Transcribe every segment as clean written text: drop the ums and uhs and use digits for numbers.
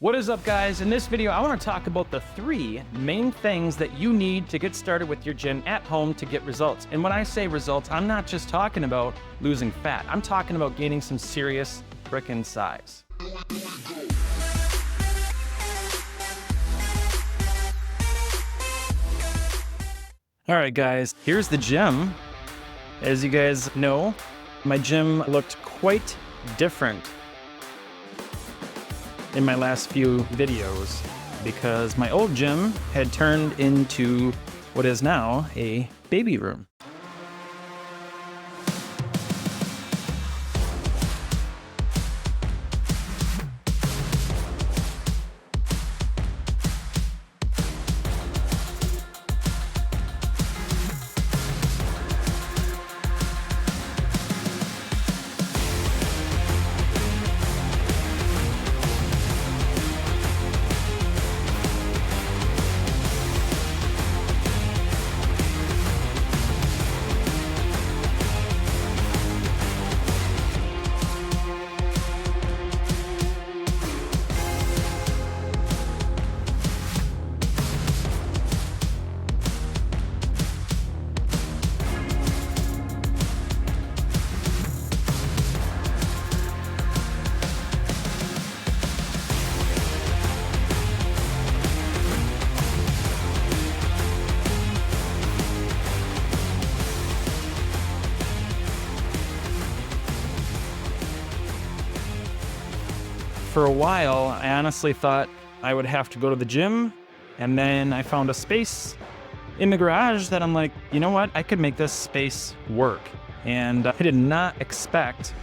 What is up, guys? In this video, I want to talk about the 3 main things that you need to get started with your gym at home to get results. And when I say results, I'm not just talking about losing fat. I'm talking about gaining some serious frickin' size. All right, guys, here's the gym. As you guys know, my gym looked quite different in my last few videos because my old gym had turned into what is now a baby room. For a while, I honestly thought I would have to go to the gym, and then I found a space in the garage that I'm like, you know what, I could make this space work. And I did not expect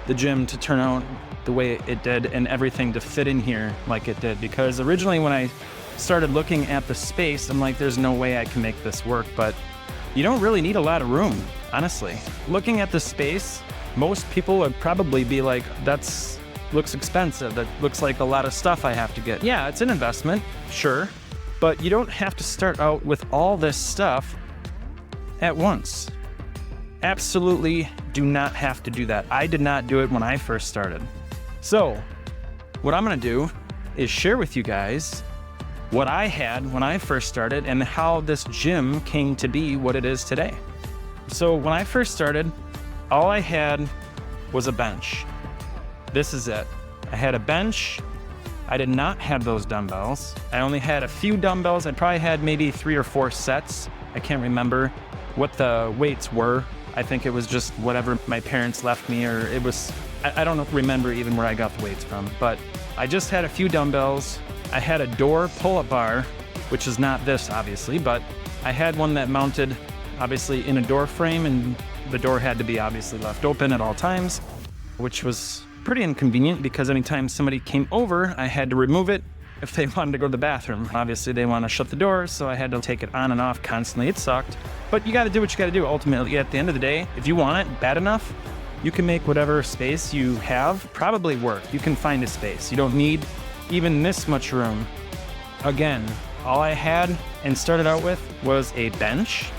the gym to turn out the way it did and everything to fit in here like it did, because originally when I started looking at the space, I'm like, there's no way I can make this work, but you don't really need a lot of room, honestly. Looking at the space, most people would probably be like, looks expensive. That looks like a lot of stuff I have to get. Yeah, it's an investment, sure, but you don't have to start out with all this stuff at once. Absolutely do not have to do that. I did not do it when I first started. So what I'm gonna do is share with you guys what I had when I first started and how this gym came to be what it is today. So when I first started, all I had was a bench. This is it. I had a bench. I did not have those dumbbells. I only had a few dumbbells. I probably had maybe 3 or 4 sets. I can't remember what the weights were. I think it was just whatever my parents left me, or it was, I don't remember even where I got the weights from, but I just had a few dumbbells. I had a door pull-up bar, which is not this obviously, but I had one that mounted obviously in a door frame, and the door had to be obviously left open at all times, which was pretty inconvenient because anytime somebody came over, I had to remove it if they wanted to go to the bathroom. Obviously, they want to shut the door, so I had to take it on and off constantly. It sucked, but you got to do what you got to do. Ultimately, at the end of the day, if you want it bad enough, you can make whatever space you have probably work. You can find a space. You don't need even this much room. Again, all I had and started out with was a bench,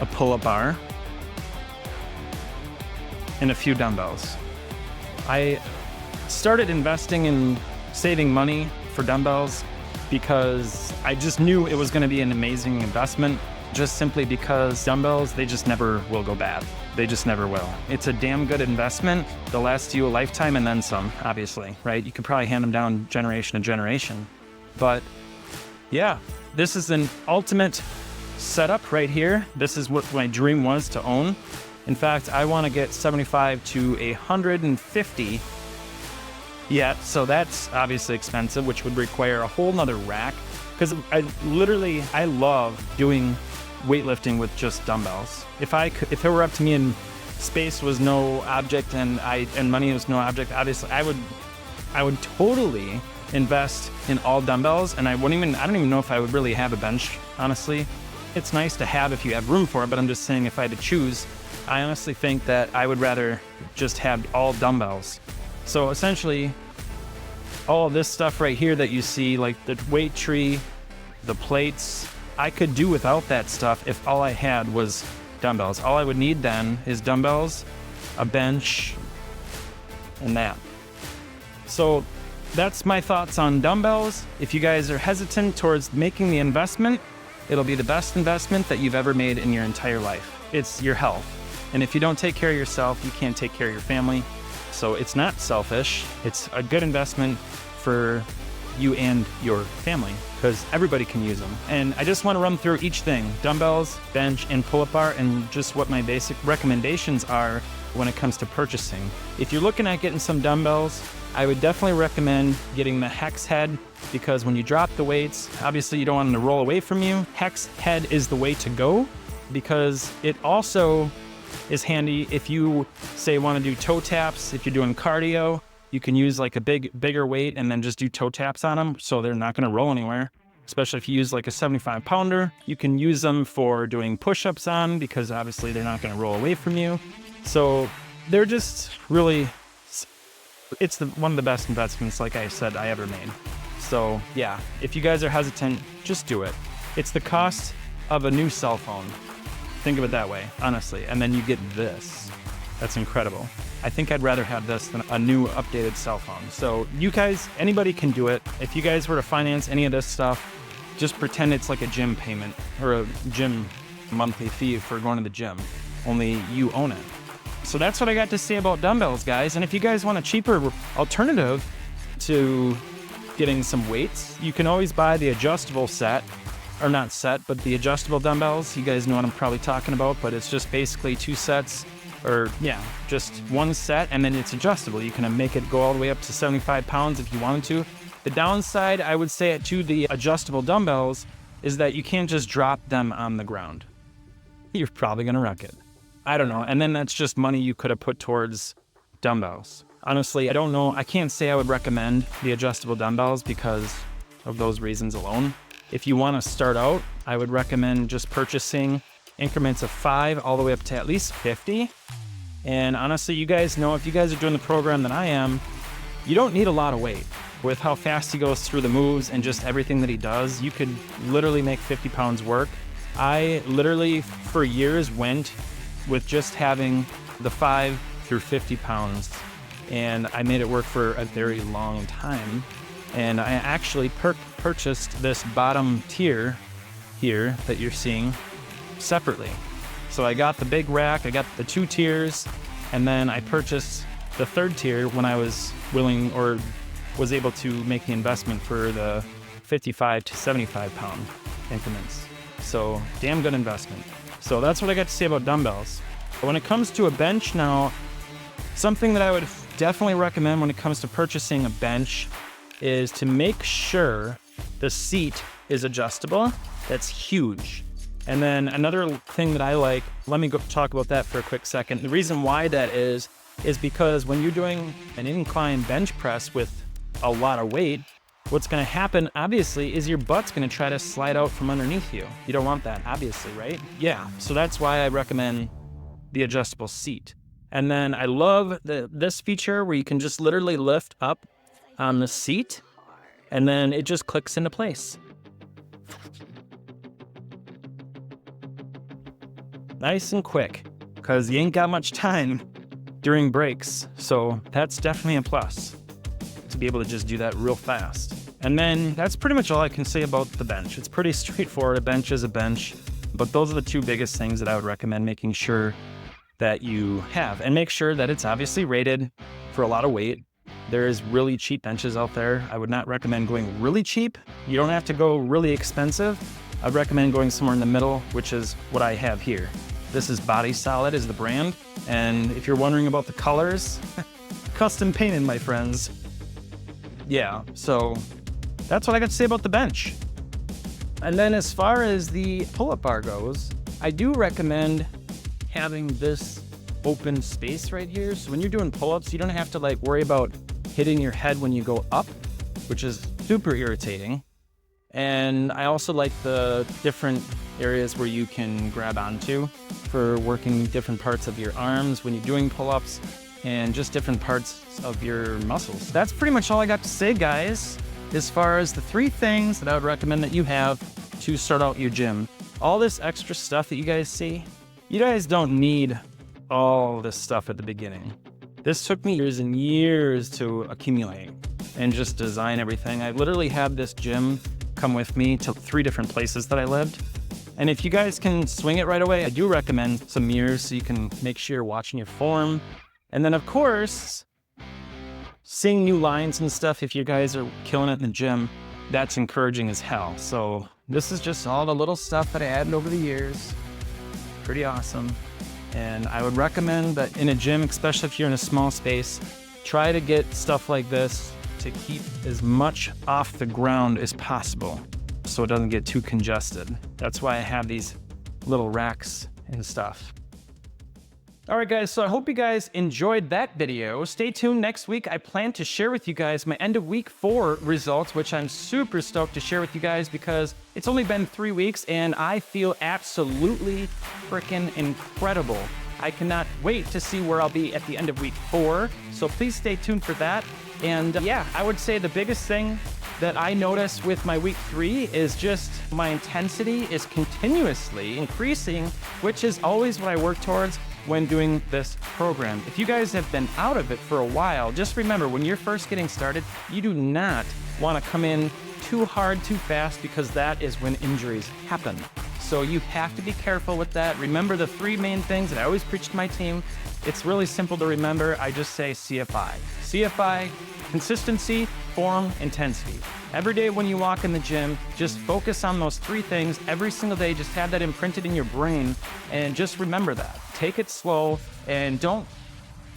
a pull-up bar, and a few dumbbells. I started investing in saving money for dumbbells because I just knew it was going to be an amazing investment, just simply because dumbbells, they just never will go bad. They just never will. It's a damn good investment. They'll last you a lifetime and then some, obviously, right? You could probably hand them down generation to generation. But yeah, this is an ultimate setup right here. This is what my dream was to own. In fact, I want to get 75 to 150 yet, so that's obviously expensive, which would require a whole nother rack, because I love doing weightlifting with just dumbbells. If it were up to me and space was no object and money was no object, obviously I would totally invest in all dumbbells, and I don't even know if I would really have a bench, honestly. It's nice to have if you have room for it, but I'm just saying if I had to choose, I honestly think that I would rather just have all dumbbells. So essentially, all this stuff right here that you see, like the weight tree, the plates, I could do without that stuff if all I had was dumbbells. All I would need then is dumbbells, a bench, and that. So that's my thoughts on dumbbells. If you guys are hesitant towards making the investment, it'll be the best investment that you've ever made in your entire life. It's your health. And if you don't take care of yourself, you can't take care of your family. So it's not selfish. It's a good investment for you and your family because everybody can use them. And I just want to run through each thing: dumbbells, bench, and pull-up bar, and just what my basic recommendations are when it comes to purchasing. If you're looking at getting some dumbbells, I would definitely recommend getting the hex head, because when you drop the weights, obviously you don't want them to roll away from you. Hex head is the way to go, because it also is handy if you say want to do toe taps. If you're doing cardio, you can use like a bigger weight and then just do toe taps on them, so they're not going to roll anywhere. Especially if you use like a 75 pounder, you can use them for doing push-ups on, because obviously they're not going to roll away from you. So they're just really, it's one of the best investments, like I said, I ever made. So yeah, if you guys are hesitant, just do it. It's the cost of a new cell phone. Think of it that way, honestly. And then you get this. That's incredible. I think I'd rather have this than a new updated cell phone. So you guys, anybody can do it. If you guys were to finance any of this stuff, just pretend it's like a gym payment or a gym monthly fee for going to the gym, only you own it. So that's what I got to say about dumbbells, guys. And if you guys want a cheaper alternative to getting some weights, you can always buy the adjustable set, or not set, but the adjustable dumbbells. You guys know what I'm probably talking about, but it's just basically 2 sets. Or yeah, just 1 set, and then it's adjustable. You can make it go all the way up to 75 pounds if you wanted to. The downside, I would say, to the adjustable dumbbells is that you can't just drop them on the ground. You're probably gonna wreck it. I don't know. And then that's just money you could have put towards dumbbells. Honestly, I don't know. I can't say I would recommend the adjustable dumbbells because of those reasons alone. If you want to start out, I would recommend just purchasing increments of 5 all the way up to at least 50. And honestly, you guys know, if you guys are doing the program that I am, you don't need a lot of weight. With how fast he goes through the moves and just everything that he does, you could literally make 50 pounds work. I literally, for years, went with just having the 5 through 50 pounds, and I made it work for a very long time. And I actually purchased this bottom tier here that you're seeing separately. So I got the big rack, I got the 2 tiers, and then I purchased the 3rd tier when I was willing or was able to make the investment for the 55 to 75 pound increments. So damn good investment. So that's what I got to say about dumbbells. But when it comes to a bench now, something that I would definitely recommend when it comes to purchasing a bench is to make sure the seat is adjustable. That's huge. And then another thing that I like, let me go talk about that for a quick second. The reason why that is because when you're doing an incline bench press with a lot of weight, what's going to happen, obviously, is your butt's going to try to slide out from underneath you. You don't want that, obviously, right? Yeah, so that's why I recommend the adjustable seat. And then I love this feature where you can just literally lift up on the seat, and then it just clicks into place. Nice and quick, because you ain't got much time during breaks. So that's definitely a plus, to be able to just do that real fast. And then that's pretty much all I can say about the bench. It's pretty straightforward. A bench is a bench, but those are the 2 biggest things that I would recommend making sure that you have, and make sure that it's obviously rated for a lot of weight. There's really cheap benches out there. I would not recommend going really cheap. You don't have to go really expensive. I'd recommend going somewhere in the middle, which is what I have here. This is Body Solid is the brand. And if you're wondering about the colors, custom painted, my friends. Yeah, so that's what I got to say about the bench. And then as far as the pull-up bar goes, I do recommend having this open space right here. So when you're doing pull-ups, you don't have to like worry about hitting your head when you go up, which is super irritating. And I also like the different areas where you can grab onto for working different parts of your arms when you're doing pull-ups, and just different parts of your muscles. That's pretty much all I got to say, guys, as far as the 3 things that I would recommend that you have to start out your gym. All this extra stuff that you guys see, you guys don't need all this stuff at the beginning. This took me years and years to accumulate and just design everything. I literally had this gym come with me to 3 different places that I lived. And if you guys can swing it right away, I do recommend some mirrors so you can make sure you're watching your form. And then of course, seeing new lines and stuff, if you guys are killing it in the gym, that's encouraging as hell. So this is just all the little stuff that I added over the years. Pretty awesome. And I would recommend that in a gym, especially if you're in a small space, try to get stuff like this to keep as much off the ground as possible so it doesn't get too congested. That's why I have these little racks and stuff. All right, guys, so I hope you guys enjoyed that video. Stay tuned next week. I plan to share with you guys my end of week 4 results, which I'm super stoked to share with you guys because it's only been 3 weeks and I feel absolutely freaking incredible. I cannot wait to see where I'll be at the end of week 4. So please stay tuned for that. And yeah, I would say the biggest thing that I noticed with my week 3 is just my intensity is continuously increasing, which is always what I work towards when doing this program. If you guys have been out of it for a while, just remember when you're first getting started, you do not want to come in too hard, too fast, because that is when injuries happen. So you have to be careful with that. Remember the 3 main things that I always preach to my team. It's really simple to remember. I just say CFI. CFI, consistency, form, intensity. Every day when you walk in the gym, just focus on those 3 things every single day. Just have that imprinted in your brain and just remember that. Take it slow and don't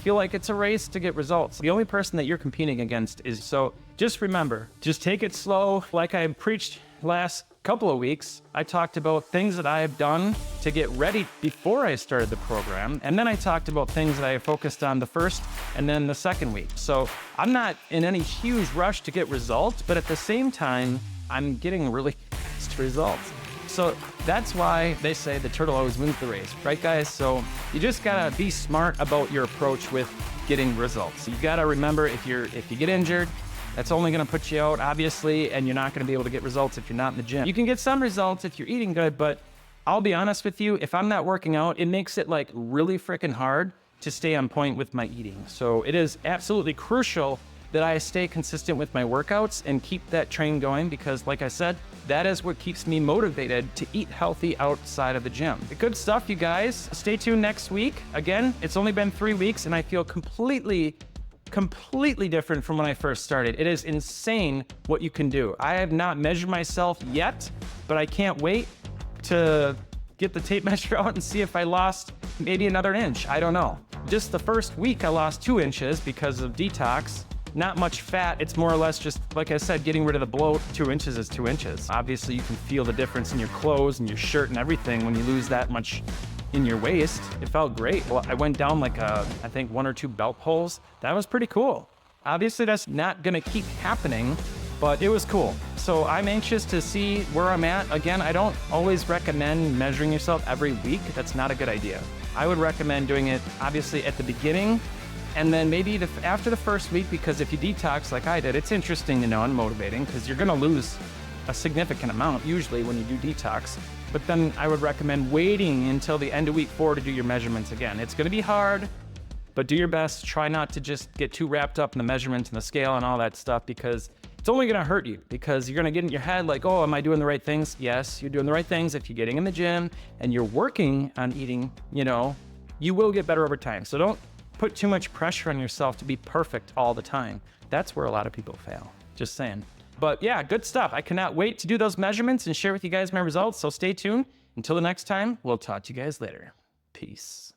feel like it's a race to get results. The only person that you're competing against is, so just remember, just take it slow. Like I preached last couple of weeks, I talked about things that I have done to get ready before I started the program. And then I talked about things that I focused on the first and then the second week. So I'm not in any huge rush to get results, but at the same time, I'm getting really fast results. So that's why they say the turtle always wins the race, right guys? So you just gotta be smart about your approach with getting results. You gotta remember if you get injured, that's only gonna put you out, obviously, and you're not gonna be able to get results if you're not in the gym. You can get some results if you're eating good, but I'll be honest with you, if I'm not working out, it makes it like really freaking hard to stay on point with my eating. So it is absolutely crucial that I stay consistent with my workouts and keep that train going because, like I said, that is what keeps me motivated to eat healthy outside of the gym. Good stuff, you guys. Stay tuned next week. Again, it's only been 3 weeks and I feel completely different from when I first started. It is insane what you can do. I have not measured myself yet, but I can't wait to get the tape measure out and see if I lost maybe another inch. I don't know. Just the first week I lost 2 inches because of detox. Not much fat. It's more or less just, like I said, getting rid of the bloat. 2 inches is 2 inches. Obviously you can feel the difference in your clothes and your shirt and everything when you lose that much in your waist. It felt great. Well, I went down like I think 1 or 2 belt holes. That was pretty cool. Obviously that's not gonna keep happening, but it was cool. So I'm anxious to see where I'm at. Again, I don't always recommend measuring yourself every week. That's not a good idea. I would recommend doing it obviously at the beginning and then maybe after the first week, because if you detox like I did, it's interesting to know and motivating because you're gonna lose a significant amount usually when you do detox. But then I would recommend waiting until the end of week 4 to do your measurements again. It's gonna be hard, but do your best. Try not to just get too wrapped up in the measurements and the scale and all that stuff because it's only gonna hurt you because you're gonna get in your head like, oh, am I doing the right things? Yes, you're doing the right things. If you're getting in the gym and you're working on eating, you will get better over time. So don't put too much pressure on yourself to be perfect all the time. That's where a lot of people fail, just saying. But yeah, good stuff. I cannot wait to do those measurements and share with you guys my results. So stay tuned. Until the next time, we'll talk to you guys later. Peace.